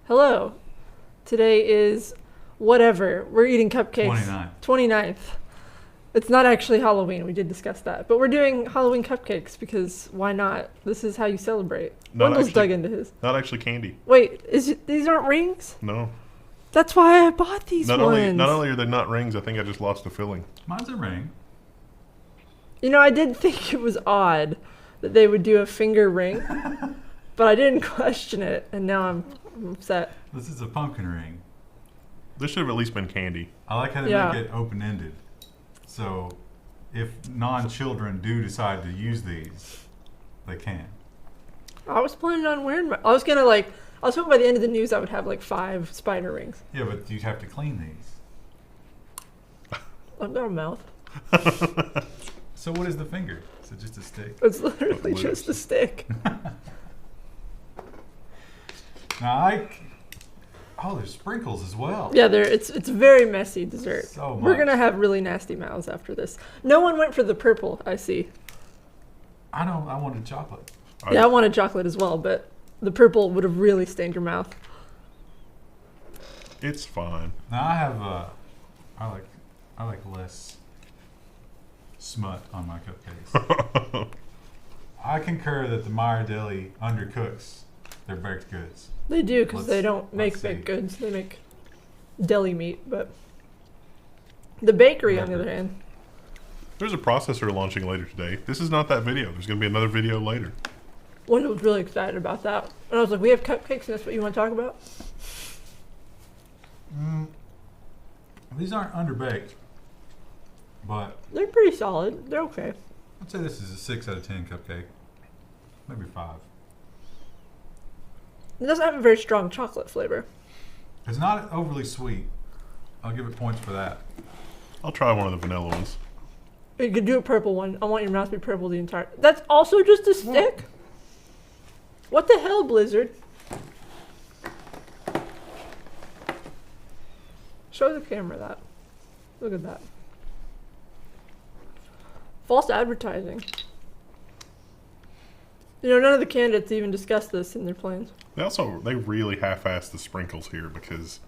Hello. Today is whatever. We're eating cupcakes. 29th. It's not actually Halloween. We did discuss that. But we're doing Halloween cupcakes because why not? This is how you celebrate. Wendell's dug into his. Not actually candy. Wait, these aren't rings? No. That's why I bought these ones. Not only are they not rings, I think I just lost the filling. Mine's a ring. You know, I did think it was odd that they would do a finger ring, but I didn't question it, and now I'm upset. This is a pumpkin ring. This should have at least been candy. I like how they make it open-ended. So if non-children do decide to use these, they can. I was planning on wearing I was hoping by the end of the news I would have like 5 spider rings. Yeah, but you'd have to clean these. I've got a mouth. So what is the finger? Is it just a stick? It's literally just a stick. Now there's sprinkles as well. Yeah, it's very messy dessert. So much. We're gonna have really nasty mouths after this. No one went for the purple, I see. I wanted chocolate. Yeah, I wanted chocolate as well, but the purple would have really stained your mouth. It's fine. Now I like less smut on my cupcakes. I concur that the Meyer Deli undercooks their baked goods. They do, because they don't make baked goods. They make deli meat, but the bakery, on the other hand. There's a processor launching later today. This is not that video. There's going to be another video later. Wendell was really excited about that. And I was like, we have cupcakes, and that's what you want to talk about? These aren't underbaked, but They're pretty solid. They're okay. I'd say this is a 6 out of 10 cupcake. Maybe 5. It doesn't have a very strong chocolate flavor. It's not overly sweet. I'll give it points for that. I'll try one of the vanilla ones. You could do a purple one. I want your mouth to be purple the entire... That's also just a stick? What the hell, Blizzard? Show the camera that. Look at that. False advertising. You know, none of the candidates even discussed this in their plans. They really half-assed the sprinkles here because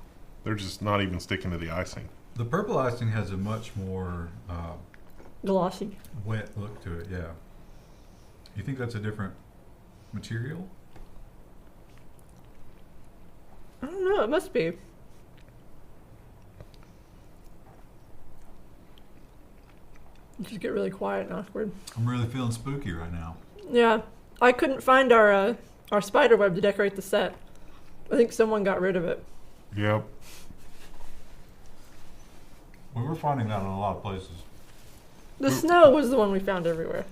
they're just not even sticking to the icing. The purple icing has a much more Glossy. wet look to it, yeah. You think that's a different material? I don't know. It must be. Just get really quiet and awkward. I'm really feeling spooky right now. Yeah. I couldn't find our spider web to decorate the set. I think someone got rid of it. Yep. We were finding that in a lot of places. The snow was the one we found everywhere.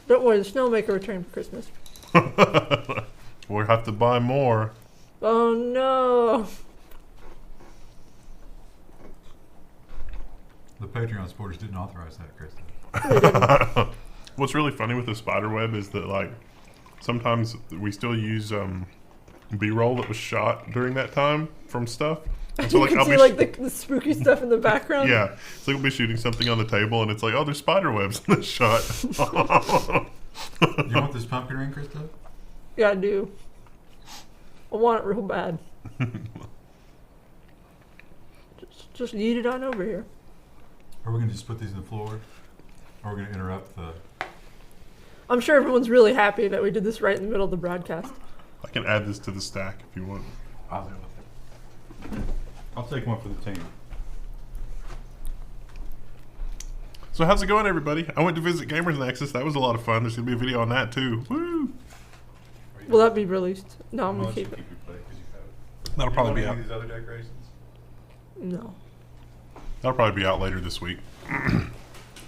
Don't worry, the snow will make a return for Christmas. We'll have to buy more. Oh no. The Patreon supporters didn't authorize that, Krista. What's really funny with the spider web is that, like, sometimes we still use B-roll that was shot during that time from stuff. And so, like, you can see like the spooky stuff in the background. Yeah, it's like we'll be shooting something on the table, and it's like, oh, there's spider webs in this shot. You want this pumpkin ring, Krista? Yeah, I do. I want it real bad. just yeet it on over here. Are we going to just put these on the floor? Or are we going to interrupt the... I'm sure everyone's really happy that we did this right in the middle of the broadcast. I can add this to the stack if you want. I'll take one for the team. So how's it going, everybody? I went to visit Gamers Nexus. That was a lot of fun. There's going to be a video on that, too. Woo! Will that be released? No, I'm going to keep it. That'll probably be out. These other decorations? No. That'll probably be out later this week.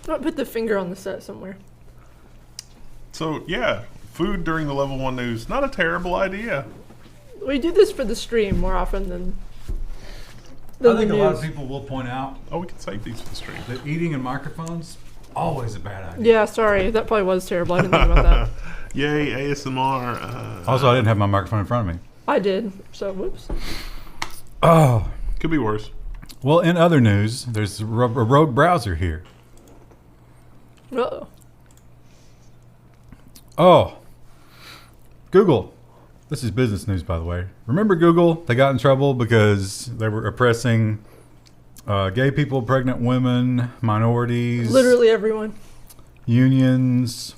I'll put the finger on the set somewhere. So, yeah, food during the Level 1 news. Not a terrible idea. We do this for the stream more often than I think the a lot news. of people will point out Oh, we can save these for the stream. that eating in microphones, always a bad idea. Yeah, sorry. That probably was terrible. I didn't think about that. Yay, ASMR. Also, I didn't have my microphone in front of me. I did. So, whoops. Oh. Could be worse. Well, in other news, there's a rogue browser here. Uh-oh. Oh. Google. This is business news, by the way. Remember Google? They got in trouble because they were oppressing gay people, pregnant women, minorities. Literally everyone. Unions.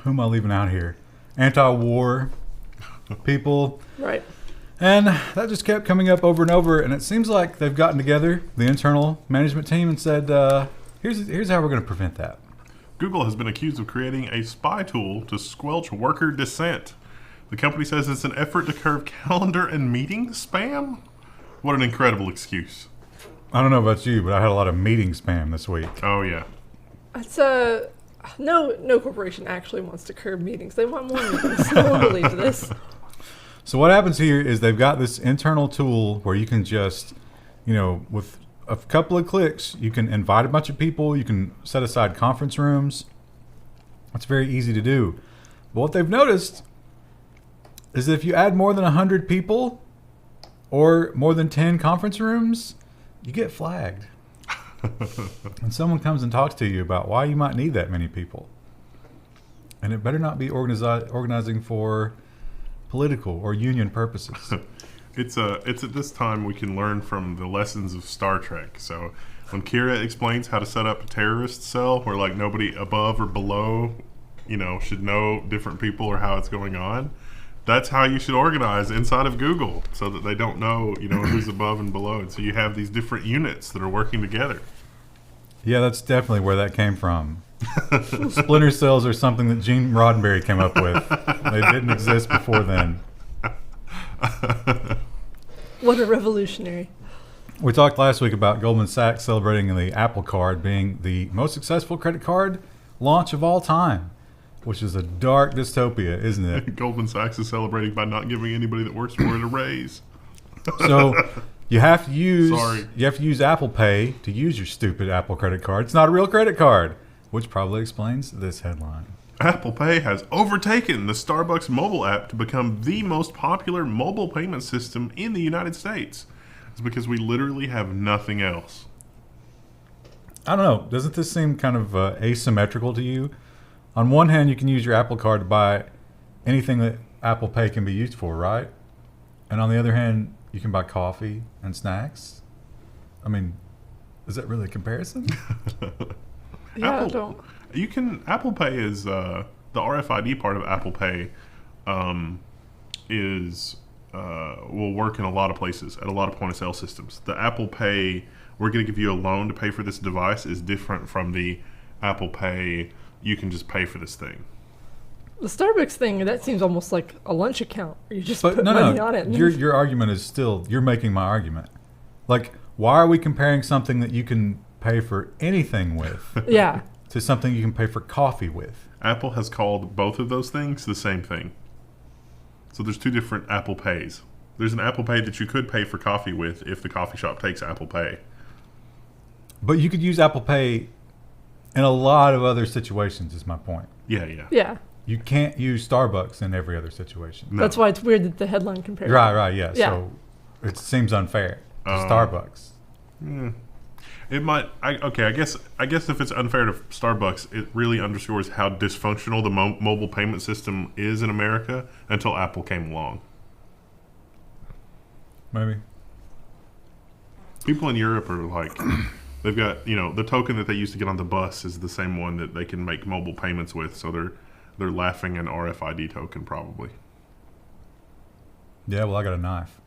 Who am I leaving out here? Anti-war people. Right. And that just kept coming up over and over. And it seems like they've gotten together, the internal management team, and said, here's how we're going to prevent that. Google has been accused of creating a spy tool to squelch worker dissent. The company says it's an effort to curb calendar and meeting spam. What an incredible excuse. I don't know about you, but I had a lot of meeting spam this week. Oh, yeah. It's no corporation actually wants to curb meetings. They want more meetings. No one believes this. So what happens here is they've got this internal tool where you can just, with a couple of clicks, you can invite a bunch of people. You can set aside conference rooms. It's very easy to do. But what they've noticed is that if you add more than 100 people or more than 10 conference rooms, you get flagged. And someone comes and talks to you about why you might need that many people. And it better not be organizing for political or union purposes. It's at this time we can learn from the lessons of Star Trek. So when Kira explains how to set up a terrorist cell where like nobody above or below, should know different people or how it's going on, that's how you should organize inside of Google so that they don't know, who's above and below. And so you have these different units that are working together. Yeah, that's definitely where that came from. Splinter cells are something that Gene Roddenberry came up with. They didn't exist before then. What a revolutionary. We talked last week about Goldman Sachs celebrating the Apple Card being the most successful credit card launch of all time, which is a dark dystopia, isn't it? Goldman Sachs is celebrating by not giving anybody that works for it a raise. So you have to use Apple Pay to use your stupid Apple credit card. It's not a real credit card, which probably explains this headline. Apple Pay has overtaken the Starbucks mobile app to become the most popular mobile payment system in the United States. It's because we literally have nothing else. I don't know. Doesn't this seem kind of asymmetrical to you? On one hand, you can use your Apple Card to buy anything that Apple Pay can be used for, right? And on the other hand, you can buy coffee and snacks. I mean, is that really a comparison? Yeah, Apple Pay is the RFID part of Apple Pay will work in a lot of places at a lot of point of sale systems. The Apple Pay, we're going to give you a loan to pay for this device, is different from the Apple Pay, you can just pay for this thing. The Starbucks thing, that seems almost like a lunch account. You just put money on it. Your argument is still, you're making my argument. Like, why are we comparing something that you can pay for anything with yeah. to something you can pay for coffee with? Apple has called both of those things the same thing. So there's two different Apple Pays. There's an Apple Pay that you could pay for coffee with if the coffee shop takes Apple Pay. But you could use Apple Pay in a lot of other situations, is my point. Yeah. You can't use Starbucks in every other situation. No. That's why it's weird that the headline compares. Right, yeah. So it seems unfair to Starbucks. It might. I guess if it's unfair to Starbucks, it really underscores how dysfunctional the mobile payment system is in America until Apple came along. Maybe. People in Europe are like, they've got, the token that they use to get on the bus is the same one that they can make mobile payments with. So they're laughing an RFID token probably. Yeah, well, I got a knife.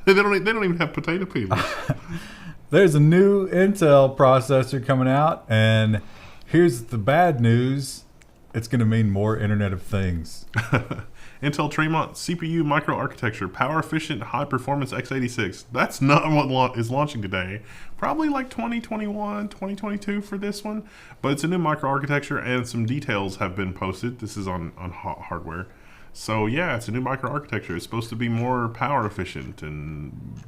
They don't even have potato peelers. There's a new Intel processor coming out, and here's the bad news. It's going to mean more Internet of Things. Intel Tremont CPU Microarchitecture Power Efficient High Performance x86. That's not what is launching today. Probably like 2021, 2022 for this one. But it's a new microarchitecture, and some details have been posted. This is on hardware. So yeah, it's a new microarchitecture. It's supposed to be more power efficient and,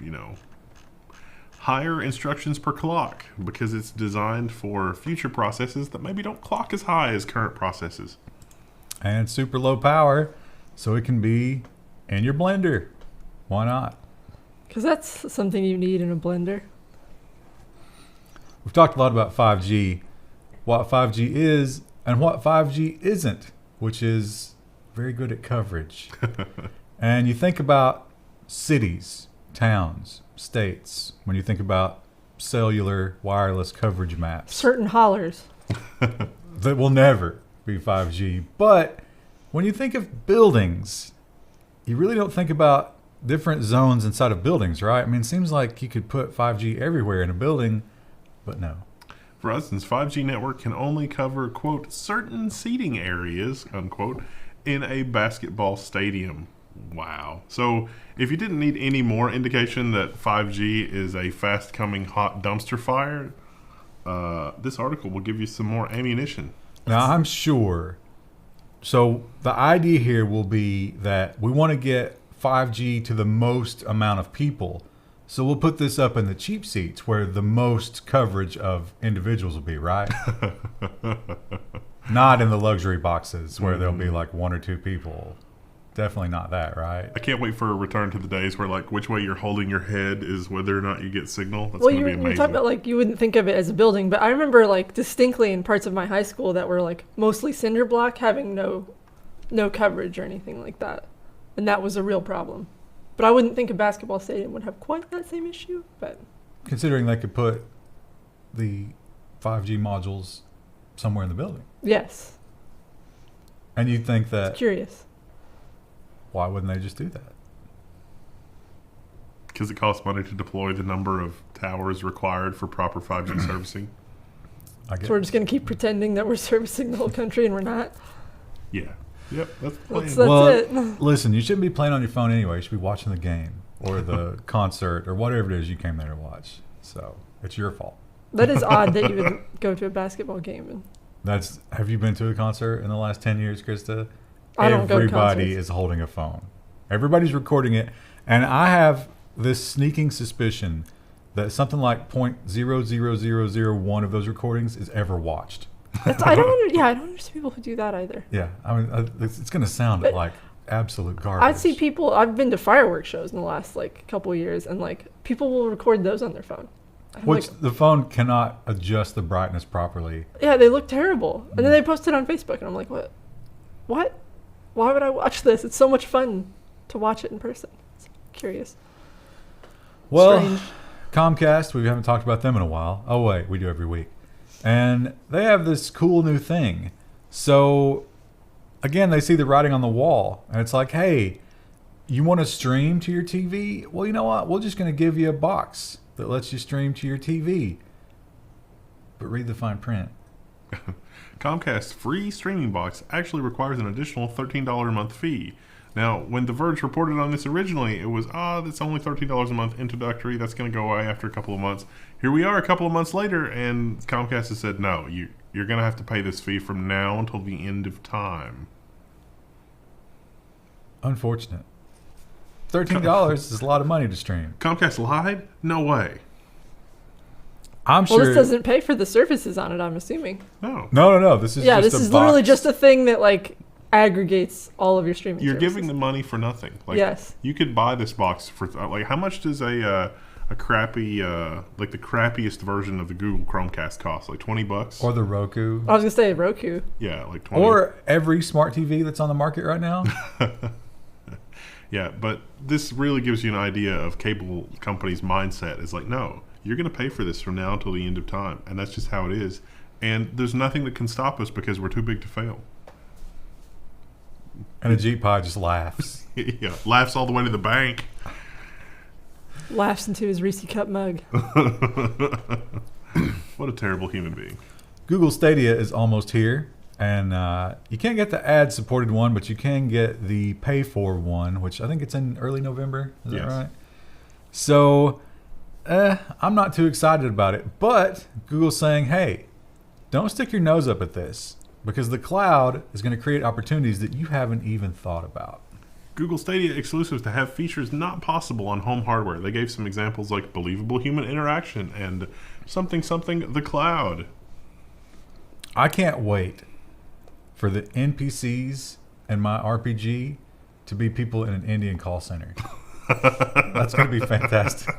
higher instructions per clock because it's designed for future processes that maybe don't clock as high as current processes. And super low power, so it can be in your blender. Why not? Because that's something you need in a blender. We've talked a lot about 5G, what 5G is and what 5G isn't, which is very good at coverage. And you think about cities, towns, states, when you think about cellular wireless coverage maps. Certain hollers. That will never be 5G. But when you think of buildings, you really don't think about different zones inside of buildings, right? I mean, it seems like you could put 5G everywhere in a building, but no. Verizon's 5G network can only cover, quote, certain seating areas, unquote, in a basketball stadium. Wow. So if you didn't need any more indication that 5G is a fast-coming hot dumpster fire, this article will give you some more ammunition. Now, I'm sure. So the idea here will be that we want to get 5G to the most amount of people. So we'll put this up in the cheap seats where the most coverage of individuals will be, right? Not in the luxury boxes where there'll be like one or two people. Definitely not that, right? I can't wait for a return to the days where, like, which way you're holding your head is whether or not you get signal. That's going to be amazing. You're talking about, like, you wouldn't think of it as a building, but I remember, like, distinctly in parts of my high school that were, like, mostly cinder block having no coverage or anything like that. And that was a real problem. But I wouldn't think a basketball stadium would have quite that same issue, but... Considering they could put the 5G modules somewhere in the building. Yes. And you'd think that... It's curious. Why wouldn't they just do that? Because it costs money to deploy the number of towers required for proper 5G servicing. I guess. So we're just going to keep pretending that we're servicing the whole country and we're not? Yeah. Yep, that's the plan. That's it. Listen, you shouldn't be playing on your phone anyway. You should be watching the game or the concert or whatever it is you came there to watch. So it's your fault. That is odd that you would go to a basketball game. Have you been to a concert in the last 10 years, Krista? I don't go to Everybody concerts. is holding a phone. Everybody's recording it. And I have this sneaking suspicion that something like 0.00001 of those recordings is ever watched. I don't understand people who do that either. Yeah, I mean, it's going to sound like absolute garbage. I see people. I've been to fireworks shows in the last couple of years, and people will record those on their phone. The phone cannot adjust the brightness properly. Yeah, they look terrible, and then they post it on Facebook, and I'm like, what? Why would I watch this? It's so much fun to watch it in person. It's curious. Well, Strange. Comcast, we haven't talked about them in a while. Oh wait, we do every week. And they have this cool new thing. So, again, they see the writing on the wall. And it's like, hey, you want to stream to your TV? Well, you know what? We're just going to give you a box that lets you stream to your TV. But read the fine print. Comcast's free streaming box actually requires an additional $13 a month fee. Now, when The Verge reported on this originally, it was, that's only $13 a month introductory. That's going to go away after a couple of months. Here we are a couple of months later, and Comcast has said, no, you're going to have to pay this fee from now until the end of time. Unfortunate. $13 is a lot of money to stream. Comcast lied? No way. I'm sure. Well, this doesn't pay for the services on it, I'm assuming. No. This is just this is literally just a thing that aggregates all of your streaming You're services. giving the money for nothing. Yes. You could buy this box for how much does a crappy the crappiest version of the Google Chromecast cost? Like $20? Or the Roku. I was gonna say Roku. Yeah, like 20. Or every smart TV that's on the market right now. Yeah, but this really gives you an idea of cable companies' mindset. It's like, no, you're going to pay for this from now until the end of time, and that's just how it is. And there's nothing that can stop us because we're too big to fail. And a Jeep Pod just laughs. Yeah, laughs all the way to the bank. Laughs into his Reese Cup mug. What a terrible human being. Google Stadia is almost here. And you can't get the ad-supported one, but you can get the pay-for one, which I think it's in early November. Is that right? So I'm not too excited about it. But Google's saying, hey, don't stick your nose up at this, because the cloud is going to create opportunities that you haven't even thought about. Google Stadia exclusives to have features not possible on home hardware. They gave some examples like believable human interaction and something the cloud. I can't wait for the NPCs and my RPG to be people in an Indian call center. That's going to be fantastic.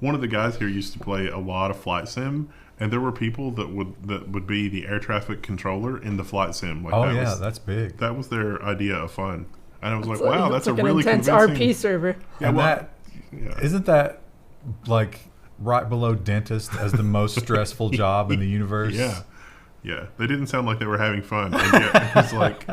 one of the guys here used to play a lot of flight sim, and there were people that would be the air traffic controller in the flight sim. Like that's big. That was their idea of fun. And I was like, wow, that's like a really an intense convincing RP server. Yeah, and isn't that like right below dentist as the most stressful job in the universe? Yeah. They didn't sound like they were having fun. And yet it was like,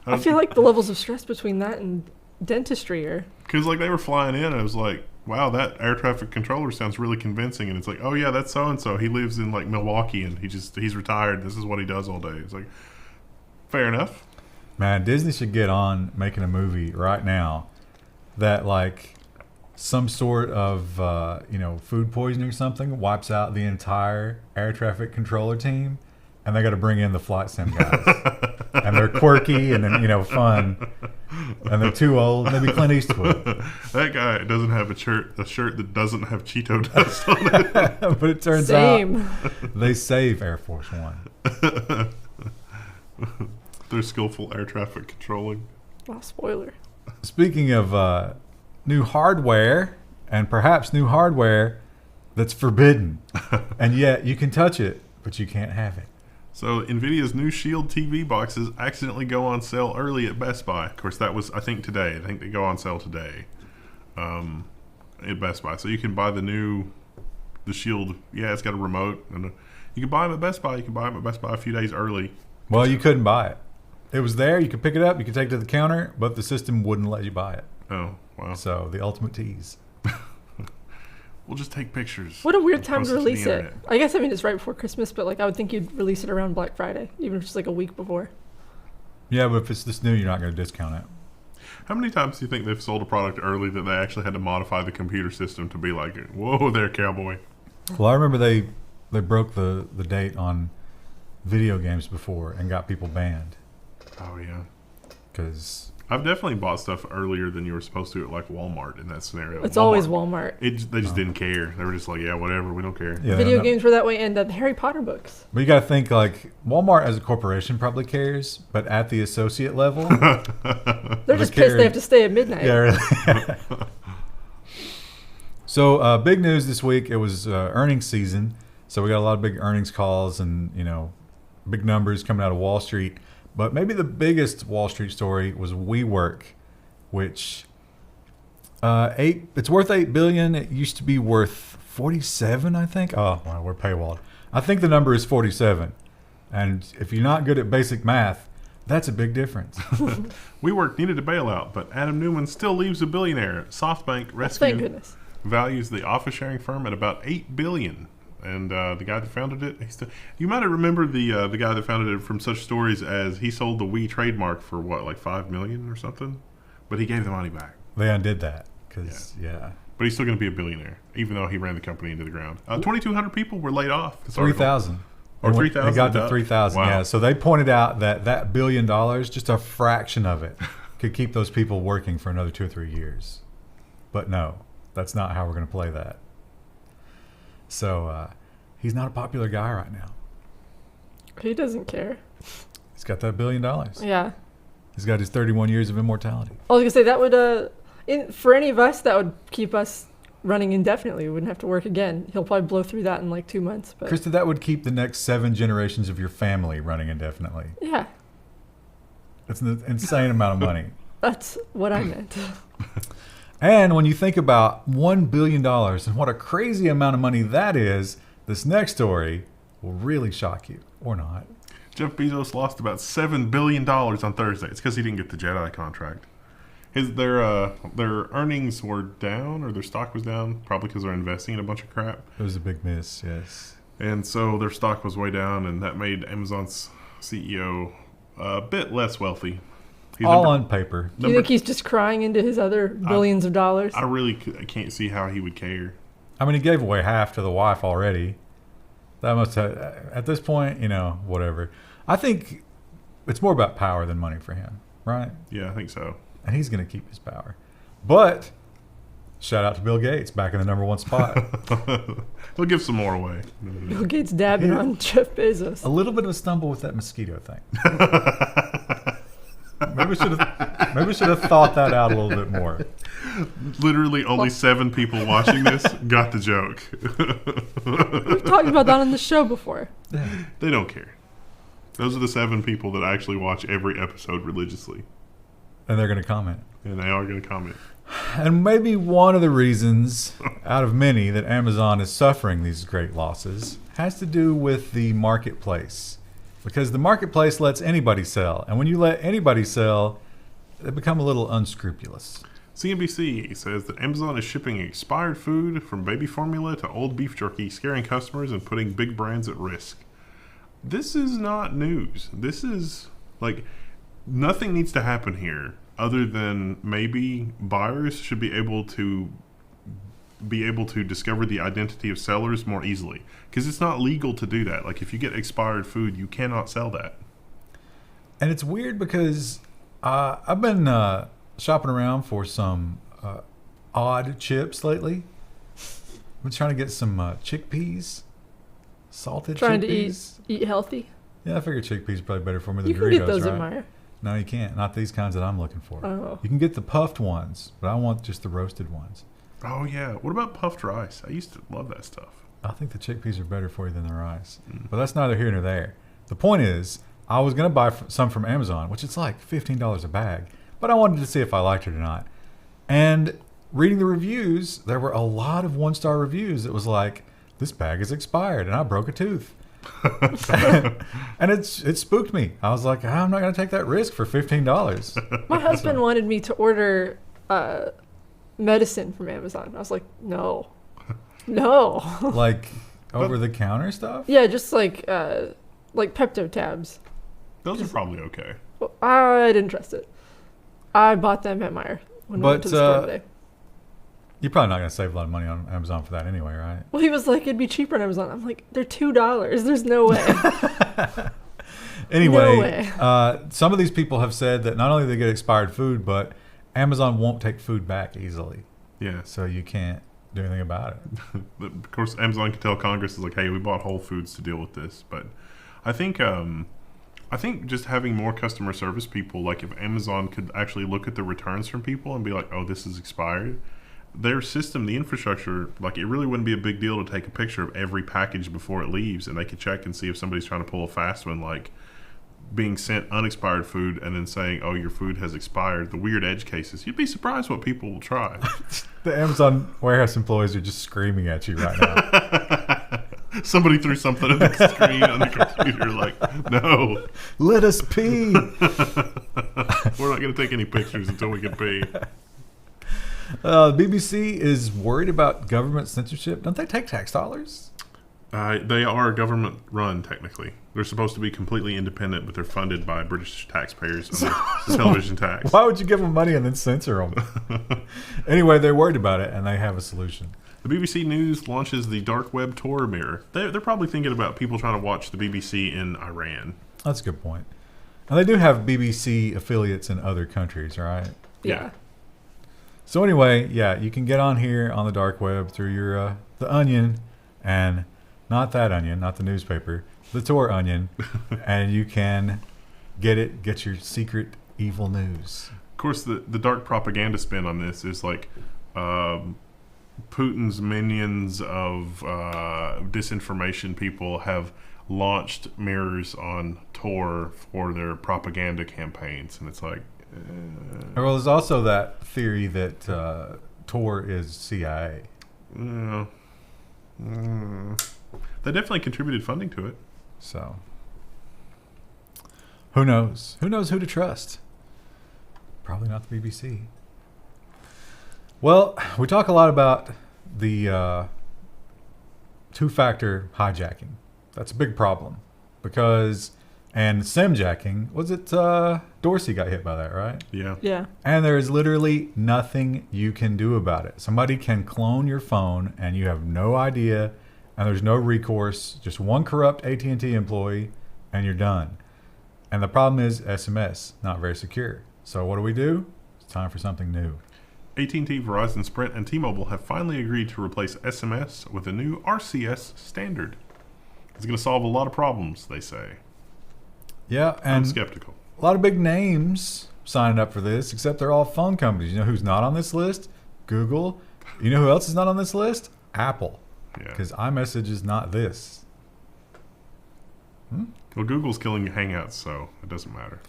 I feel like the levels of stress between that and dentistry are. Because like they were flying in, and I was like, wow, that air traffic controller sounds really convincing. And it's like, oh yeah, that's so and so. He lives in like Milwaukee, and he's retired. This is what he does all day. It's like, fair enough. Man, Disney should get on making a movie right now that like some sort of food poisoning or something wipes out the entire air traffic controller team, and they got to bring in the flight sim guys, and they're quirky and then fun, and they're too old. Maybe Clint Eastwood. That guy doesn't have a shirt that doesn't have Cheeto dust on it. But it turns out they save Air Force One. They're skillful air traffic controlling. Wow, spoiler. Speaking of new hardware, and perhaps new hardware that's forbidden, and yet you can touch it, but you can't have it. So Nvidia's new Shield TV boxes accidentally go on sale early at Best Buy. Of course, that was, I think, today. I think they go on sale today at Best Buy. So you can buy the Shield. Yeah, it's got a remote. And you can buy them at Best Buy. You can buy them at Best Buy a few days early. Well, you couldn't buy it. It was there. You could pick it up. You could take it to the counter, but the system wouldn't let you buy it. Oh, wow. So the ultimate tease. We'll just take pictures. What a weird time to release it. I guess, it's right before Christmas, but like I would think you'd release it around Black Friday, even if it's like a week before. Yeah, but if it's this new, you're not going to discount it. How many times do you think they've sold a product early that they actually had to modify the computer system to be like, whoa there, cowboy? Well, I remember they broke the date on video games before and got people banned. Oh, yeah. Because I've definitely bought stuff earlier than you were supposed to at like Walmart in that scenario. It's always Walmart. They just didn't care. They were just like, yeah, whatever, we don't care. Yeah, Video games were that way, and the Harry Potter books. But you got to think like Walmart as a corporation probably cares, but at the associate level, they're just pissed they have to stay at midnight. Yeah, really. So big news this week. It was earnings season, so we got a lot of big earnings calls and big numbers coming out of Wall Street. But maybe the biggest Wall Street story was WeWork, which it's worth $8 billion. It used to be worth 47, I think. Oh, well, we're paywalled. I think the number is 47. And if you're not good at basic math, that's a big difference. WeWork needed a bailout, but Adam Neumann still leaves a billionaire. SoftBank Rescue values the office sharing firm at about $8 billion. And the guy that founded it, you might have remembered the guy that founded it from such stories as he sold the We trademark for what, like $5 million or something, but he gave the money back. They undid that because But he's still going to be a billionaire, even though he ran the company into the ground. 2,200 people were laid off. 3,000. Or 3,000. They got to 3,000. Wow. Yeah. So they pointed out that $1 billion, just a fraction of it, could keep those people working for another 2 or 3 years. But no, that's not how we're going to play that. So he's not a popular guy right now. He doesn't care. He's got that $1 billion. Yeah. He's got his 31 years of immortality. I was going to say, that would, for any of us, that would keep us running indefinitely. We wouldn't have to work again. He'll probably blow through that in like 2 months. But Krista, that would keep the next 7 generations of your family running indefinitely. Yeah. That's an insane amount of money. That's what I meant. And when you think about $1 billion and what a crazy amount of money that is, this next story will really shock you, or not. Jeff Bezos lost about $7 billion on Thursday. It's because he didn't get the Jedi contract. Their earnings were down, or their stock was down, probably because they're investing in a bunch of crap. It was a big miss, yes. And so their stock was way down, and that made Amazon's CEO a bit less wealthy. He's on paper. Do you think he's just crying into his other billions of dollars? I really can't see how he would care. I mean, he gave away half to the wife already. That must have, at this point, whatever. I think it's more about power than money for him, right? Yeah, I think so. And he's going to keep his power. But shout out to Bill Gates, back in the number 1 spot. He'll give some more away. Bill Gates dabbing on Jeff Bezos. A little bit of a stumble with that mosquito thing. Maybe we should have thought that out a little bit more. Literally only 7 people watching this got the joke. We've talked about that on the show before. They don't care. Those are the 7 people that actually watch every episode religiously. And they're going to comment. And they are going to comment. And maybe one of the reasons out of many that Amazon is suffering these great losses has to do with the marketplace. Because the marketplace lets anybody sell. And when you let anybody sell, they become a little unscrupulous. CNBC says that Amazon is shipping expired food from baby formula to old beef jerky, scaring customers and putting big brands at risk. This is not news. This is like nothing needs to happen here other than maybe buyers should be able to discover the identity of sellers more easily, because it's not legal to do that. Like if you get expired food, you cannot sell that. And it's weird because I've been shopping around for some odd chips lately. I've been trying to get some chickpeas, salted Trying chickpeas. to eat healthy. Yeah, I figure chickpeas are probably better for me than You Doritos, can get those right? at Meijer. No, you can't. Not these kinds that I'm looking for. Oh. You can get the puffed ones, but I want just the roasted ones. Oh yeah. What about puffed rice? I used to love that stuff. I think the chickpeas are better for you than the rice. But that's neither here nor there. The point is, I was going to buy some from Amazon, which is like $15 a bag, but I wanted to see if I liked it or not. And reading the reviews, there were a lot of 1-star reviews. It was like, this bag is expired and I broke a tooth. And it spooked me. I was like, I'm not going to take that risk for $15. My husband wanted me to order medicine from Amazon. I was like, no. Like over-the-counter stuff? Yeah, just like Pepto tabs. Those are probably okay. Well, I didn't trust it. I bought them at Meijer when we went to the store today. You're probably not going to save a lot of money on Amazon for that anyway, right? Well, he was like, it'd be cheaper on Amazon. I'm like, they're $2. There's no way. Anyway, No way. Some of these people have said that not only do they get expired food, but Amazon won't take food back easily. Yeah. So you can't do anything about it. Of course, Amazon can tell Congress is like, hey, we bought Whole Foods to deal with this. But I think just having more customer service people, like if Amazon could actually look at the returns from people and be like, oh, this is expired. Their system, the infrastructure, like it really wouldn't be a big deal to take a picture of every package before it leaves, and they could check and see if somebody's trying to pull a fast one, like being sent unexpired food and then saying, oh, your food has expired. The weird edge cases. You'd be surprised what people will try. The Amazon warehouse employees are just screaming at you right now. Somebody threw something on the screen on the computer like, no. Let us pee. We're not going to take any pictures until we can pee. The BBC is worried about government censorship. Don't they take tax dollars? They are government run, technically. They're supposed to be completely independent, but they're funded by British taxpayers on the television tax. Why would you give them money and then censor them? Anyway, they're worried about it, and they have a solution. The BBC News launches the dark web Tor mirror. They're probably thinking about people trying to watch the BBC in Iran. That's a good point. And they do have BBC affiliates in other countries, right? Yeah. So anyway, yeah, you can get on here on the dark web through your the Onion, and not that Onion, not the newspaper, the Tor Onion, and you can get your secret evil news. Of course, the dark propaganda spin on this is like Putin's minions of disinformation people have launched mirrors on Tor for their propaganda campaigns, and it's like. Well, there's also that theory that Tor is CIA. They definitely contributed funding to it. So, who knows? Who knows who to trust? Probably not the BBC. Well, we talk a lot about the two-factor hijacking. That's a big problem because... And simjacking, was it Dorsey got hit by that, right? Yeah. Yeah. And there is literally nothing you can do about it. Somebody can clone your phone and you have no idea and there's no recourse. Just one corrupt AT&T employee and you're done. And the problem is SMS, not very secure. So what do? It's time for something new. AT&T, Verizon, Sprint, and T-Mobile have finally agreed to replace SMS with a new RCS standard. It's going to solve a lot of problems, they say. Yeah, and I'm skeptical. A lot of big names signing up for this, except they're all phone companies. You know who's not on this list? Google. You know who else is not on this list? Apple. Yeah. Because iMessage is not this. Well, Google's killing Hangouts, so it doesn't matter.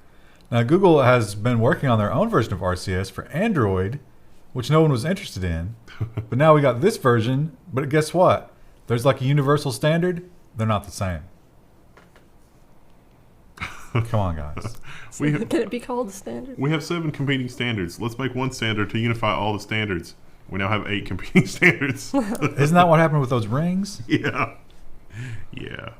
Now, Google has been working on their own version of RCS for Android, which no one was interested in. But now we got this version. But guess what? There's like a universal standard. They're not the same. Come on, guys. Can it be called a standard? We have 7 competing standards. Let's make one standard to unify all the standards. We now have 8 competing standards. Isn't that what happened with those rings? Yeah. Yeah.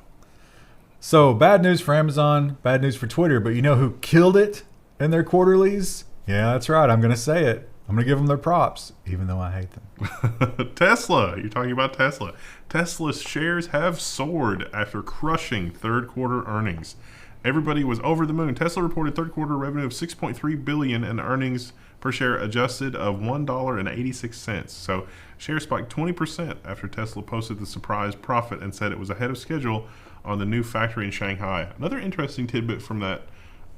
So, bad news for Amazon, bad news for Twitter. But you know who killed it in their quarterlies? Yeah, that's right. I'm going to say it. I'm going to give them their props, even though I hate them. Tesla. You're talking about Tesla. Tesla's shares have soared after crushing third quarter earnings. Everybody was over the moon. Tesla reported third quarter revenue of $6.3 billion and earnings per share adjusted of $1.86. So shares spiked 20% after Tesla posted the surprise profit and said it was ahead of schedule on the new factory in Shanghai. Another interesting tidbit from that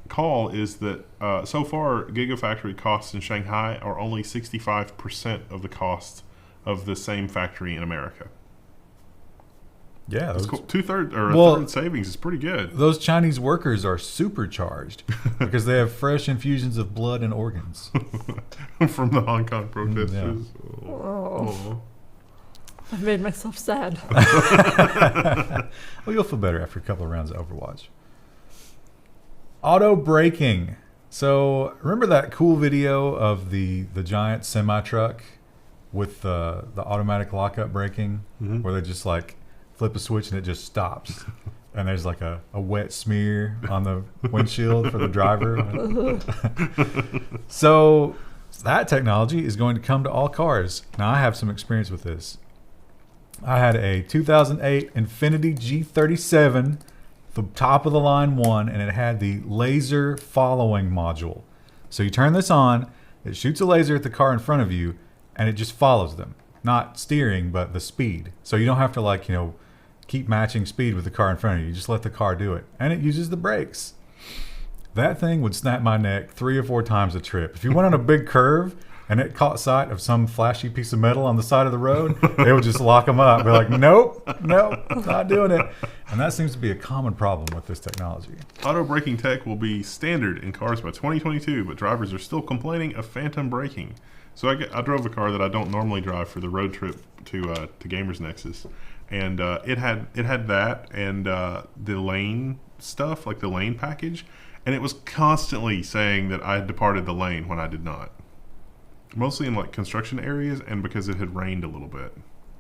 call is that so far Gigafactory costs in Shanghai are only 65% of the cost of the same factory in America. Yeah, that's cool. Two-thirds or a third savings is pretty good. Those Chinese workers are supercharged because they have fresh infusions of blood and organs from the Hong Kong protesters. Yeah. Oh. I've made myself sad. Well, you'll feel better after a couple of rounds of Overwatch. Auto braking. So remember that cool video of the giant semi truck with the automatic lockup braking, where they just like flip a switch and it just stops, and there's like a wet smear on the windshield for the driver. So that technology is going to come to all cars. Now I have some experience with this. I had a 2008 Infiniti G37, the top of the line one, and it had the laser following module. So you turn this on, it shoots a laser at the car in front of you, and it just follows them. Not steering, but the speed. So you don't have to keep matching speed with the car in front of you. You just let the car do it. And it uses the brakes. That thing would snap my neck 3 or 4 times a trip. If you went on a big curve and it caught sight of some flashy piece of metal on the side of the road, they would just lock them up. Be like, nope, not doing it. And that seems to be a common problem with this technology. Auto braking tech will be standard in cars by 2022, but drivers are still complaining of phantom braking. So I drove a car that I don't normally drive for the road trip to Gamers Nexus, and it had that and the lane stuff, like the lane package, and it was constantly saying that I had departed the lane when I did not. Mostly in construction areas, and because it had rained a little bit.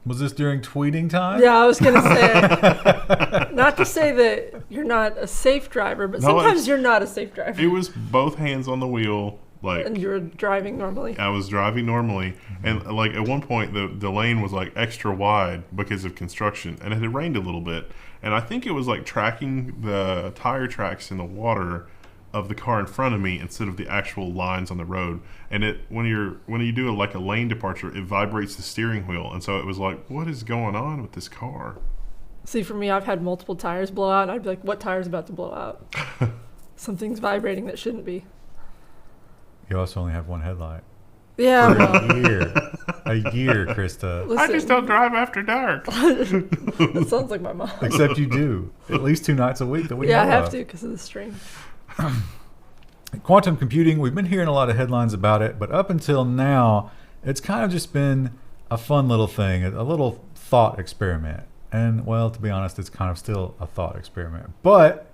Was this during tweeting time? Yeah, I was going to say, not to say that you're not a safe driver, but sometimes you're not a safe driver. It was both hands on the wheel. And you were driving normally. I was driving normally, and at one point the lane was extra wide because of construction, and it had rained a little bit, and I think it was tracking the tire tracks in the water of the car in front of me instead of the actual lines on the road. And when you do a lane departure, it vibrates the steering wheel, and so it was what is going on with this car? See, for me, I've had multiple tires blow out, and I'd be like, what tire's about to blow out? Something's vibrating that shouldn't be. You also only have one headlight. Yeah. A year, Krista. Listen, I just don't drive after dark. That sounds like my mom. Except you do. At least 2 nights a week that we know I have of. to because of the stream. Quantum computing, we've been hearing a lot of headlines about it, but up until now, it's kind of just been a fun little thing, a little thought experiment. And, well, to be honest, it's kind of still a thought experiment. But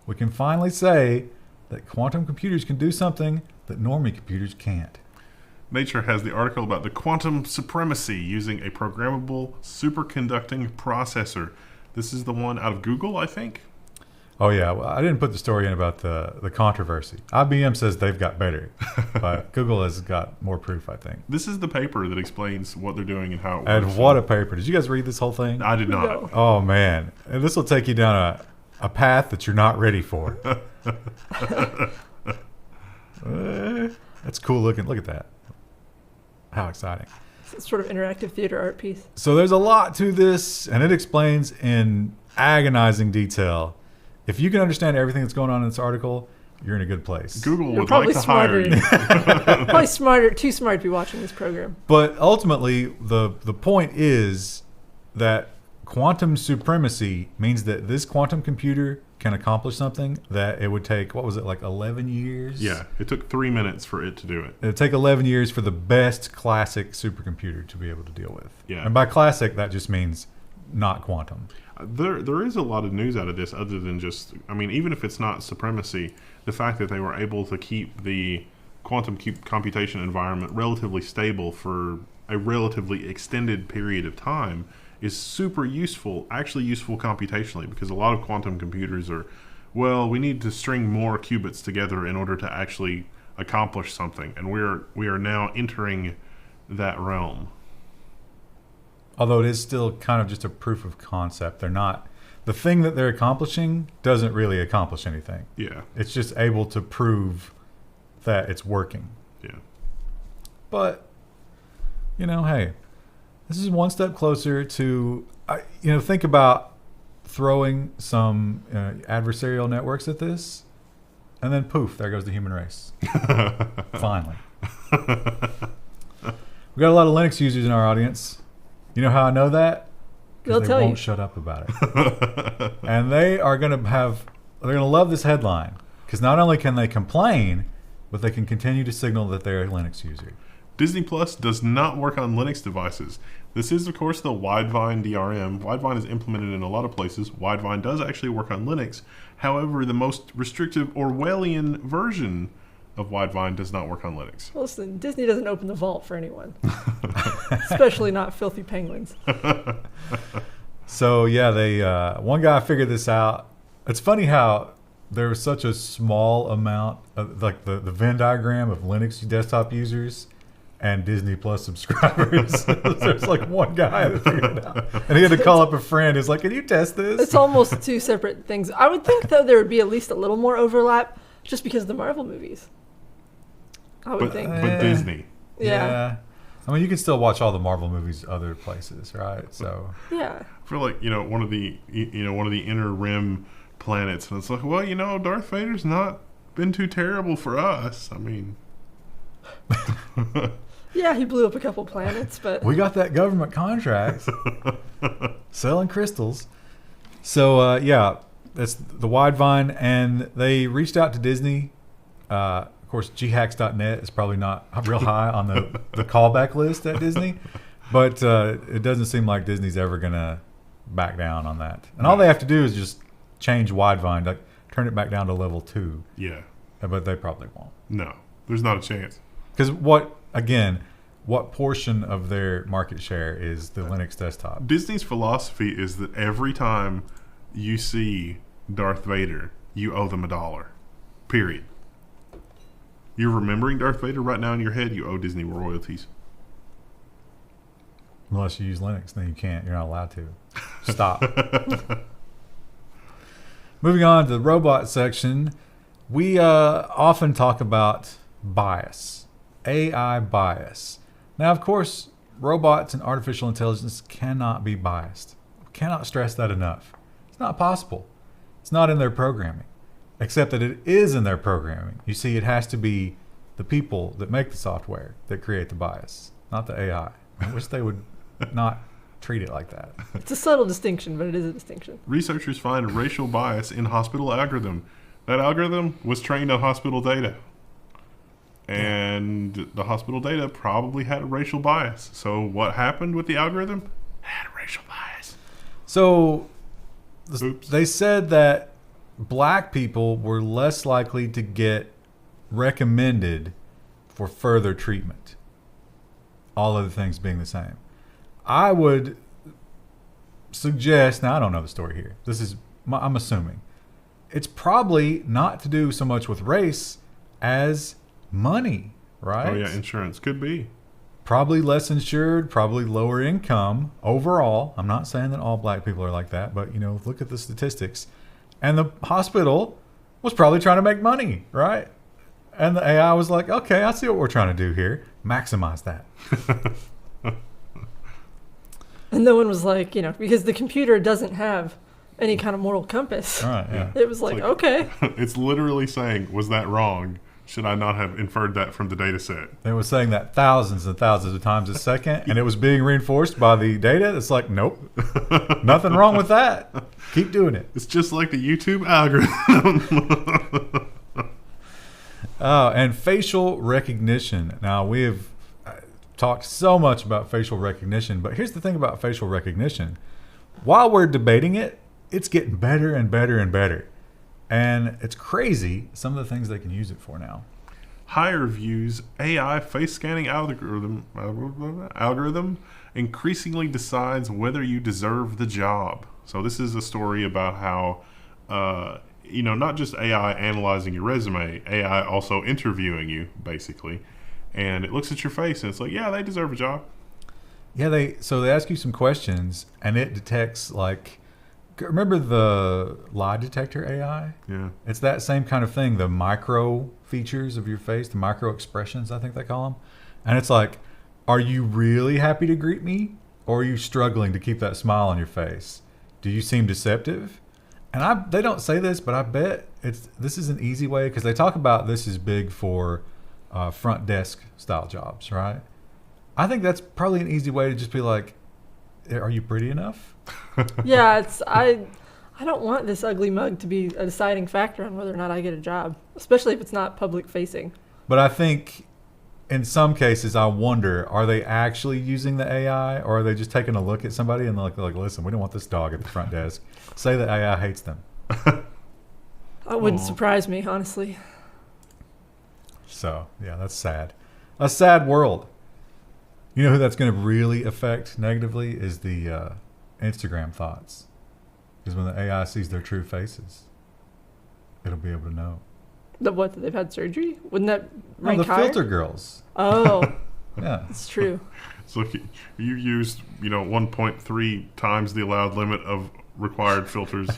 we can finally say that quantum computers can do something that normie computers can't. Nature has the article about the quantum supremacy using a programmable superconducting processor. This is the one out of Google, I think. Oh, yeah. Well, I didn't put the story in about the controversy. IBM says they've got better, but Google has got more proof, I think. This is the paper that explains what they're doing and how it works. And what a paper. Did you guys read this whole thing? I did not. No. Oh, man. And this will take you down a path that you're not ready for. That's cool looking. Look at that. How exciting. It's sort of interactive theater art piece. So there's a lot to this, and it explains in agonizing detail. If you can understand everything that's going on in this article, you're in a good place. Google You're would like to hire you. Probably smarter, too smart to be watching this program. But ultimately, the point is that quantum supremacy means that this quantum computer can accomplish something that it would take, what was it, like 11 years? Yeah, it took 3 minutes for it to do it. It would take 11 years for the best classic supercomputer to be able to deal with. Yeah. And by classic, that just means not quantum. There is a lot of news out of this other than just, I mean, even if it's not supremacy, the fact that they were able to keep the quantum computation environment relatively stable for a relatively extended period of time is super useful, actually useful computationally, because a lot of quantum computers are, well, we need to string more qubits together in order to actually accomplish something. And we are now entering that realm. Although it is still kind of just a proof of concept. They're not, the thing that they're accomplishing doesn't really accomplish anything. Yeah. It's just able to prove that it's working. Yeah. But, hey, this is one step closer to, think about throwing some adversarial networks at this, and then poof, there goes the human race. Finally. We got a lot of Linux users in our audience. You know how I know that? They'll Because tell they you. won't shut up about it. And they're going to love this headline, because not only can they complain, but they can continue to signal that they're a Linux user. Disney Plus does not work on Linux devices. This is, of course, the Widevine DRM. Widevine is implemented in a lot of places. Widevine does actually work on Linux. However, the most restrictive Orwellian version of Widevine does not work on Linux. Well, listen, Disney doesn't open the vault for anyone, especially not filthy penguins. So yeah, they one guy figured this out. It's funny how there was such a small amount of, like, the Venn diagram of Linux desktop users and Disney Plus subscribers. There's like one guy that figured it out, and he had to call up a friend who's like, "Can you test this?" It's almost two separate things. I would think, though, there would be at least a little more overlap just because of the Marvel movies. I would think. But Disney. Yeah. I mean, you can still watch all the Marvel movies other places, right? So Yeah. I feel like, one of the inner rim planets, and it's like, well, Darth Vader's not been too terrible for us. I mean, Yeah, he blew up a couple planets, but we got that government contract selling crystals. So yeah, that's the Widevine, and they reached out to Disney. Of course, ghacks.net is probably not real high on the callback list at Disney, but it doesn't seem like Disney's ever gonna back down on that. And all they have to do is just change Widevine, like turn it back down to level 2. yeah, But they probably won't. no, there's not a chance. Because what portion of their market share is the Linux desktop? Disney's philosophy is that every time you see Darth Vader, you owe them $1. Period. You're remembering Darth Vader right now in your head, you owe Disney royalties. Unless you use Linux, then you can't. You're not allowed to. Stop. Moving on to the robot section, we often talk about bias, AI bias. Now, of course, robots and artificial intelligence cannot be biased. Cannot stress that enough. It's not possible. It's not in their programming, except that it is in their programming. You see, it has to be the people that make the software that create the bias, not the AI. I wish they would not treat it like that. it's a subtle distinction, but it is a distinction. Researchers find racial bias in hospital algorithm. That algorithm was trained on hospital data. And the hospital data probably had a racial bias. So what happened with the algorithm? It had a racial bias. So Oops. they said that black people were less likely to get recommended for further treatment. All other things being the same. I would suggest, now I don't know the story here. I'm assuming. It's probably not to do so much with race as money, right? Oh, yeah, insurance. Could be. Probably less insured, probably lower income overall. I'm not saying that all black people are like that, but look at the statistics. And the hospital was probably trying to make money, right? And the AI was like, okay, I see what we're trying to do here. Maximize that. And no one was like, because the computer doesn't have any kind of moral compass. All right, yeah. It was like, okay. It's literally saying, was that wrong? Should I not have inferred that from the data set? It was saying that thousands and thousands of times a second, and it was being reinforced by the data. It's like, nope, nothing wrong with that. Keep doing it. It's just like the YouTube algorithm. And facial recognition. Now, we have talked so much about facial recognition, but here's the thing about facial recognition. While we're debating it, it's getting better and better and better. And it's crazy some of the things they can use it for now. HireVue's AI face scanning algorithm increasingly decides whether you deserve the job. So this is a story about how, not just AI analyzing your resume, AI also interviewing you, basically. And it looks at your face and it's like, yeah, they deserve a job. Yeah, they ask you some questions and it detects remember the lie detector AI? Yeah. It's that same kind of thing, the micro features of your face, the micro expressions, I think they call them. And it's like, are you really happy to greet me? Or are you struggling to keep that smile on your face? Do you seem deceptive? And they don't say this, but I bet this is an easy way, because they talk about this is big for front desk style jobs, right? I think that's probably an easy way to just be like, are you pretty enough? Yeah, I don't want this ugly mug to be a deciding factor on whether or not I get a job, especially if it's not public facing. But I think in some cases, I wonder, are they actually using the AI, or are they just taking a look at somebody and they're like, listen, we don't want this dog at the front desk. Say that AI hates them. That wouldn't surprise me, honestly. So, yeah, that's sad. A sad world. You know who that's going to really affect negatively is the Instagram thoughts. Because when the AI sees their true faces, it'll be able to know. That they've had surgery? Wouldn't that No, rank the higher? filter girls. Oh, Yeah. it's true. So you used, 1.3 times the allowed limit of required filters.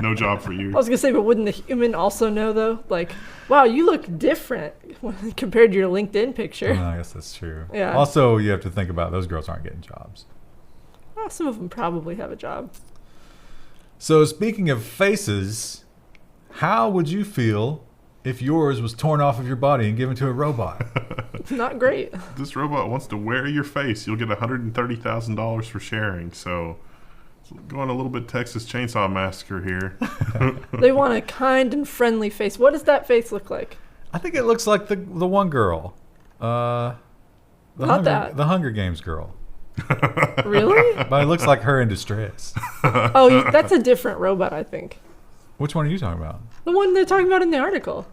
No job for you. I was going to say, but wouldn't the human also know, though? Like, wow, you look different compared to your LinkedIn picture. I guess that's true. Yeah. Also, you have to think about those girls aren't getting jobs. Well, some of them probably have a job. So speaking of faces, how would you feel if yours was torn off of your body and given to a robot? Not great. This robot wants to wear your face. You'll get $130,000 for sharing. So going a little bit Texas Chainsaw Massacre here. They want a kind and friendly face. What does that face look like? I think it looks like the one girl. The Hunger Games girl. Really? But it looks like her in distress. Oh, that's a different robot, I think. Which one are you talking about? The one they're talking about in the article.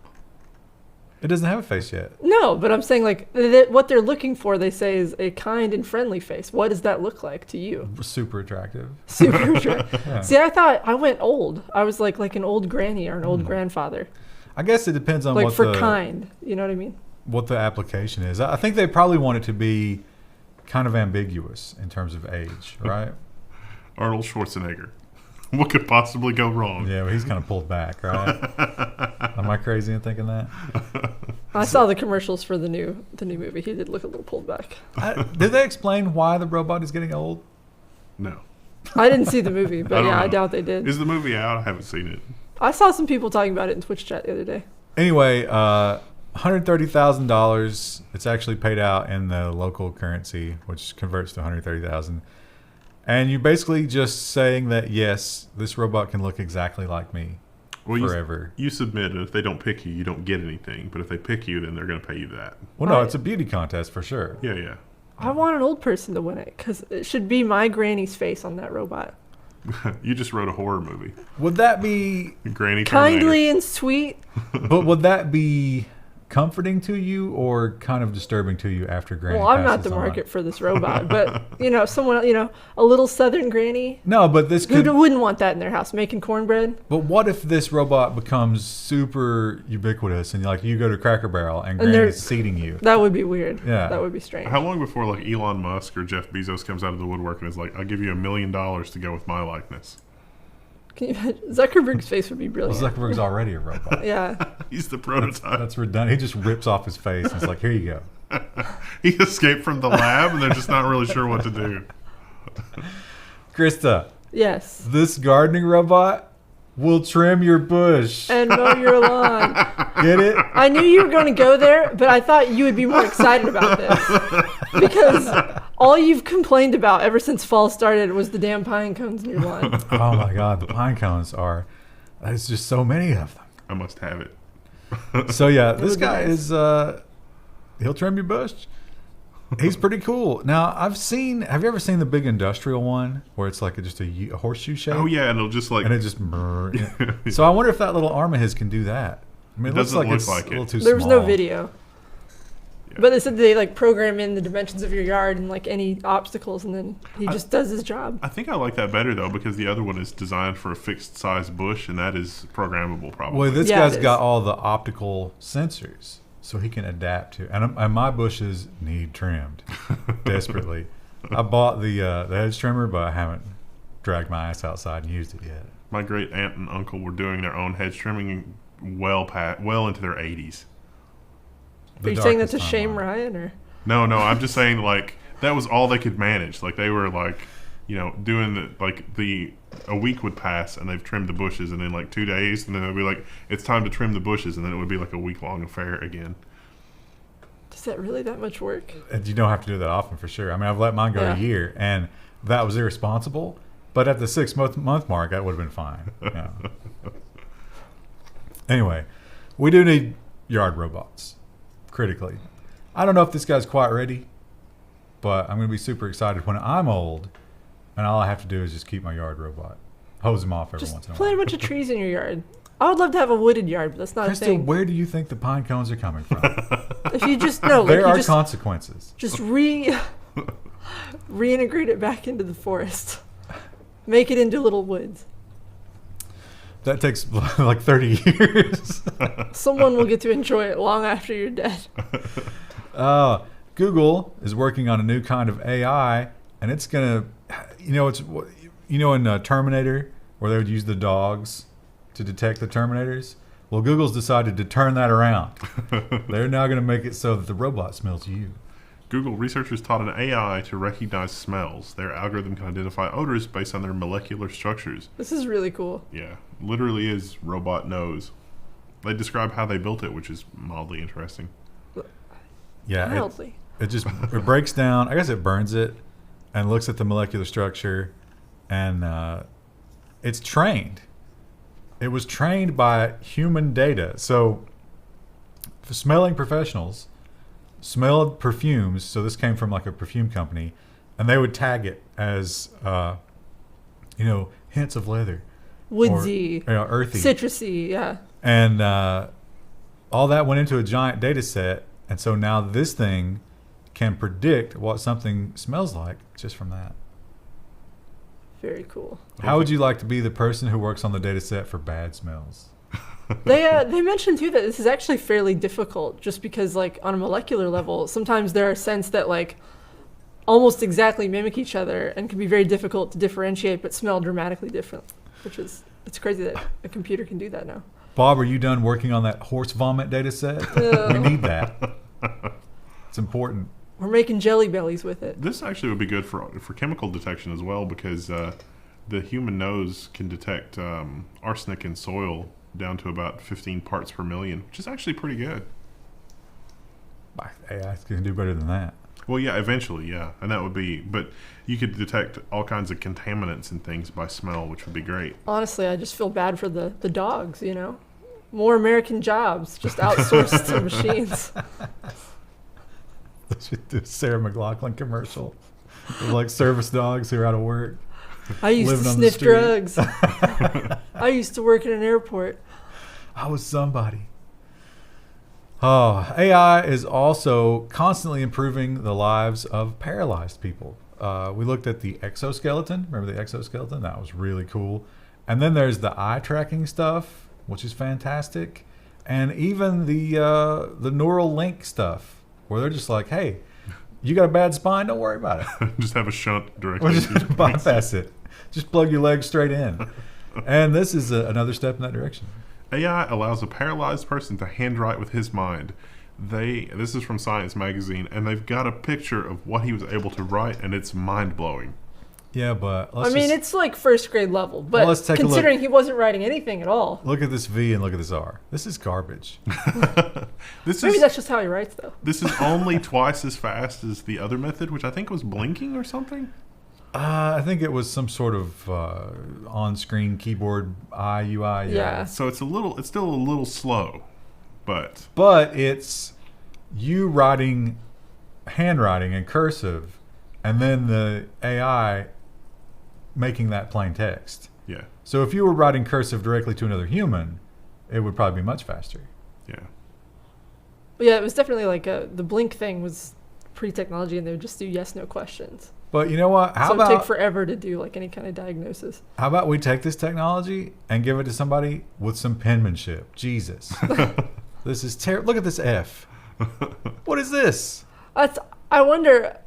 It doesn't have a face yet. No, but I'm saying what they're looking for, they say, is a kind and friendly face. What does that look like to you? Super attractive. Super attractive. Yeah. See, I thought I went old. I was like an old granny or an old grandfather. I guess it depends on Like kind. You know what I mean? what the application is. I think they probably want it to be kind of ambiguous in terms of age, right? Arnold Schwarzenegger. What could possibly go wrong? Yeah, well, he's kind of pulled back, right? Am I crazy in thinking that? I saw the commercials for the new movie. He did look a little pulled back. Did they explain why the robot is getting old? No. I didn't see the movie, I but don't yeah, I know. doubt they did. Is the movie out? I haven't seen it. I saw some people talking about it in Twitch chat the other day. Anyway, $130,000. It's actually paid out in the local currency, which converts to $130,000. And you're basically just saying that, yes, this robot can look exactly like me forever. You submit, and if they don't pick you, you don't get anything. But if they pick you, then they're going to pay you that. Well, no, Right. it's a beauty contest for sure. Yeah. I want an old person to win it because it should be my granny's face on that robot. You just wrote a horror movie. Would that be Granny Kindly and sweet. But would that be comforting to you or kind of disturbing to you after Granny Well, I'm not passes the on? market for this robot, but someone, a little Southern granny No, but this could. who wouldn't want that in their house, making cornbread. But what if this robot becomes super ubiquitous and you go to Cracker Barrel and And Granny's seating you? That would be weird. Yeah. That would be strange. How long before Elon Musk or Jeff Bezos comes out of the woodwork and is like, I'll give you $1 million to go with my likeness? Can you imagine? Zuckerberg's face would be brilliant. Well, Zuckerberg's already a robot. Yeah. He's the prototype. That's redundant. He just rips off his face and it's like, here you go. He escaped from the lab and they're just not really sure what to do. Krista, Yes. This gardening robot will trim your bush. And mow your lawn. Get it? I knew you were going to go there, but I thought you would be more excited about this. Because all you've complained about ever since fall started was the damn pine cones in your lawn. Oh my God, the pine cones are, there's just so many of them. I must have it. So yeah, this guy is, he'll trim your bush. He's pretty cool. Now, have you ever seen the big industrial one where it's like just a horseshoe shape? Oh yeah, and it'll just like... And it just... So I wonder if that little arm of his can do that. I mean, it looks like it's a little too small. There was no video. Yeah. But they said they like program in the dimensions of your yard and like any obstacles, and then he just does his job. I think I like that better though, because the other one is designed for a fixed size bush, and that is programmable probably. Well, this guy's got all the optical sensors, so he can adapt to. And my bushes need trimmed desperately. I bought the hedge trimmer, but I haven't dragged my ass outside and used it yet. My great aunt and uncle were doing their own hedge trimming well into their 80s. Are you saying that's a shame, Ryan? Or no, I'm just saying like that was all they could manage. Like they were like, doing a week would pass and they've trimmed the bushes, and then like 2 days, and then they'll be like, it's time to trim the bushes, and then it would be like a week-long affair again. Is that really that much work? And you don't have to do that often for sure. I mean, I've let mine go a year, and that was irresponsible. But at the 6 month mark, that would have been fine. Yeah. Anyway, we do need yard robots, critically. I don't know if this guy's quite ready, but I'm going to be super excited when I'm old, and all I have to do is just keep my yard robot. Hose them off every once in a while. Plant a bunch of trees in your yard. I would love to have a wooded yard, but that's not Crystal, a thing. where do you think the pine cones are coming from? If you just know, there are consequences. Just reintegrate it back into the forest. Make it into little woods. That takes like 30 years. Someone will get to enjoy it long after you're dead. Google is working on a new kind of AI, and it's gonna, in Terminator, where they would use the dogs to detect the Terminators. Well, Google's decided to turn that around. They're now going to make it so that the robot smells you. Google researchers taught an AI to recognize smells. Their algorithm can identify odors based on their molecular structures. This is really cool. Yeah, literally is robot nose. They describe how they built it, which is mildly interesting. Yeah, mildly. It breaks down. I guess it burns it and looks at the molecular structure, and it's trained. It was trained by human data. So, for smelling professionals smelled perfumes. So this came from like a perfume company, and they would tag it as, hints of leather, woodsy, or, earthy, citrusy, yeah. And all that went into a giant data set, and so now this thing can predict what something smells like just from that. Very cool. How would you like to be the person who works on the data set for bad smells? They mentioned too that this is actually fairly difficult, just because like on a molecular level, sometimes there are scents that like almost exactly mimic each other and can be very difficult to differentiate, but smell dramatically different. It's crazy that a computer can do that now. Bob, are you done working on that horse vomit data set? We need that. It's important. We're making jelly bellies with it. This actually would be good for chemical detection as well, because the human nose can detect arsenic in soil down to about 15 parts per million, which is actually pretty good. AI can do better than that. Well, yeah, eventually, yeah. And that would be, but you could detect all kinds of contaminants and things by smell, which would be great. Honestly, I just feel bad for the dogs, More American jobs, just outsourced to machines. They should do a Sarah McLachlan commercial with like service dogs who are out of work. I used to sniff drugs. I used to work in an airport. I was somebody. Oh, AI is also constantly improving the lives of paralyzed people. We looked at the exoskeleton. Remember the exoskeleton? That was really cool. And then there's the eye tracking stuff, which is fantastic. And even the neural link stuff, where they're just like, hey, you got a bad spine? Don't worry about it. Just have a shunt directly. Just bypass it. Just plug your leg straight in. And this is another step in that direction. AI allows a paralyzed person to handwrite with his mind. This is from Science Magazine, and they've got a picture of what he was able to write, and it's mind-blowing. Yeah, but it's like first grade level, but let's take considering he wasn't writing anything at all. Look at this V and look at this R. This is garbage. Maybe that's just how he writes, though. This is only twice as fast as the other method, which I think was blinking or something. I think it was some sort of on-screen keyboard UI. Yeah. So it's still a little slow, but it's you handwriting in cursive, and then the AI making that plain text. Yeah. So if you were writing cursive directly to another human, it would probably be much faster. Yeah. But yeah, it was definitely like the blink thing was pre-technology, and they would just do yes/no questions. But you know what? It would take forever to do like any kind of diagnosis. How about we take this technology and give it to somebody with some penmanship? Jesus. This is terrible. Look at this F. What is this? I wonder,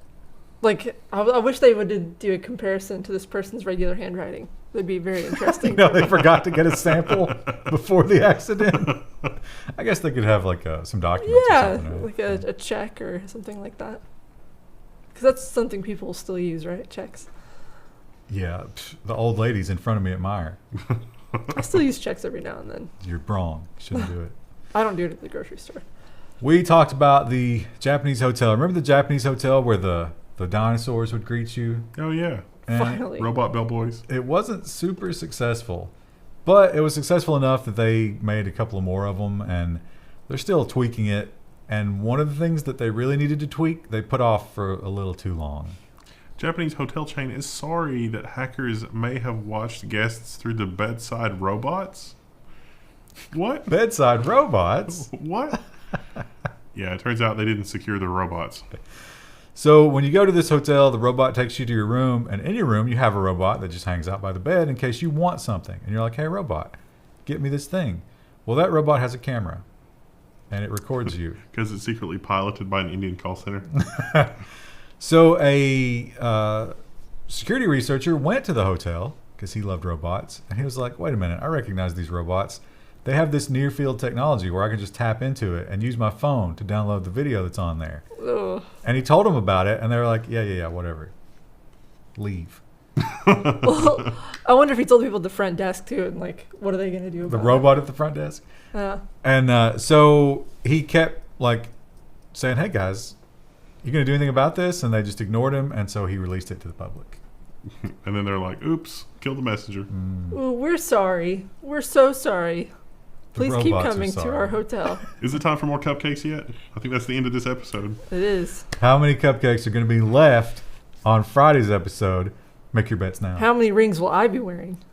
like, I wish they would do a comparison to this person's regular handwriting. That'd be very interesting. They forgot to get a sample before the accident. I guess they could have like some documents. Yeah, or something, right? like a check or something like that. Because that's something people still use, right? Checks. Yeah, the old ladies in front of me at Meijer. I still use checks every now and then. You're wrong. Shouldn't do it. I don't do it at the grocery store. We talked about the Japanese hotel. Remember the Japanese hotel where the dinosaurs would greet you? Oh, yeah. And Finally. Robot bellboys. It wasn't super successful, but it was successful enough that they made a couple of more of them, and they're still tweaking it. And one of the things that they really needed to tweak, they put off for a little too long. Japanese hotel chain is sorry that hackers may have watched guests through the bedside robots. What? Bedside robots? What? Yeah, it turns out they didn't secure the robots. So when you go to this hotel, the robot takes you to your room, and in your room you have a robot that just hangs out by the bed in case you want something. And you're like, hey, robot, get me this thing. Well, that robot has a camera, and it records you. Because it's secretly piloted by an Indian call center. So a security researcher went to the hotel because he loved robots, and he was like, wait a minute, I recognize these robots. They have this near-field technology where I can just tap into it and use my phone to download the video that's on there. Ugh. And he told them about it, and they were like, yeah, whatever. Leave. Well, I wonder if he told people at the front desk, too, and, like, what are they going to do about The robot at the front desk? Yeah. And so he kept, like, saying, hey, guys, you going to do anything about this? And they just ignored him, and so he released it to the public. And then they're like, oops, kill the messenger. Ooh, we're sorry. We're so sorry. Please keep robots are coming to sorry. our hotel. Is it time for more cupcakes yet? I think that's the end of this episode. It is. How many cupcakes are going to be left on Friday's episode? Make your bets now. How many rings will I be wearing?